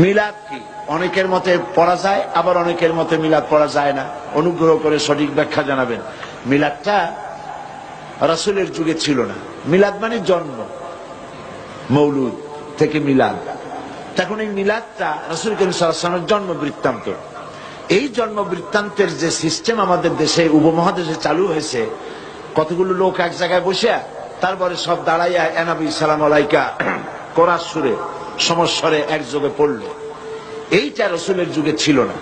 মিলাদ কি? অনেকের মতে পড়া যায়, আবার অনেকের মতে মিলাদ পড়া যায় না। অনুগ্রহ করে সঠিক ব্যাখ্যা জানাবেন। মিলাদটা রাসূলের যুগে ছিল না। মিলাদ মানে জন্ম, মৌলুদ থেকে মিলাদ। তখন এই মিলাদটা রাসূল করিম সাল্লাল্লাহু আলাইহি ওয়াসাল্লামের জন্ম বৃত্তান্ত। এই জন্ম বৃত্তান্তের যে সিস্টেম আমাদের দেশে, উপমহাদেশে চালু হয়েছে, কতগুলো লোক এক জায়গায় বসে তারপরে সব দাঁড়াইয়া নবী সালাম আলাইকা কোরআন সুরে সমস্বরে একযোগে পড়লো, এইটা রাসূলের যুগে ছিল না।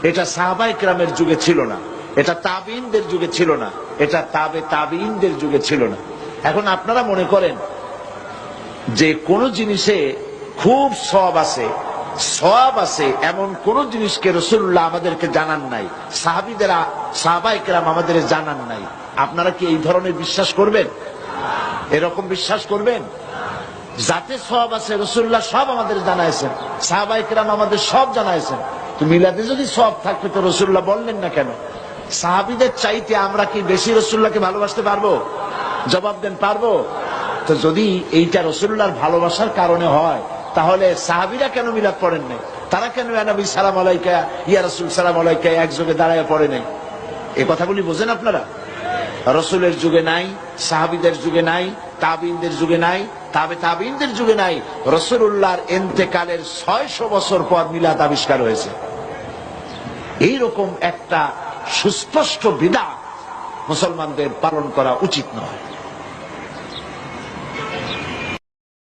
এটা সাহাবায়ে কেরামের যুগে ছিল না, এটা তাবিঈনদের যুগে ছিল না, এটা তাবিঈনদের যুগে ছিল না। এখন আপনারা মনে করেন যে কোন জিনিসে খুব সওয়াব আছে এমন কোন জিনিসকে রাসূলুল্লাহ আমাদেরকে জানান নাই, সাহাবায়ে কেরাম আমাদের জানান নাই। আপনারা কি এই ধরনের বিশ্বাস করবেন? এরকম বিশ্বাস করবেন? যাতে সওয়াব আছে রাসূলুল্লাহ সব আমাদের জানাইছেন, সাহাবায়ে কেরাম আমাদের সব জানাইছেন। তো মিলাদে যদি সওয়াব থাকতো তো রাসূলুল্লাহ বললেন না কেন? সাহাবীদের চাইতে আমরা কি বেশি রাসূলুল্লাহকে ভালোবাসতে পারবো? জবাব দেন, পারবো? তো যদি এইটা রাসূলুল্লাহর ভালোবাসার কারণে হয়, তাহলে সাহাবীরা কেন মিলাদ পড়েন নাই? তারা কেন ইয়া নবী সালাম আলাইকা, ইয়া রাসূল সালাম আলাইকা একযোগে দাঁড়ায় পড়ে নাই? এই কথাগুলি বোঝেন আপনারা? রাসূলের যুগে নাই, সাহাবীদের যুগে নাই, তাবিঈনদের যুগে নাই, তাবিঈনদের যুগে নাই। রাসূলুল্লাহর ইন্তেকালের 600 বছর পর মিলাদ আবিষ্কার হয়েছে। এইরকম একটা সুস্পষ্ট বিদআত মুসলমানদের পালন করা উচিত নয়।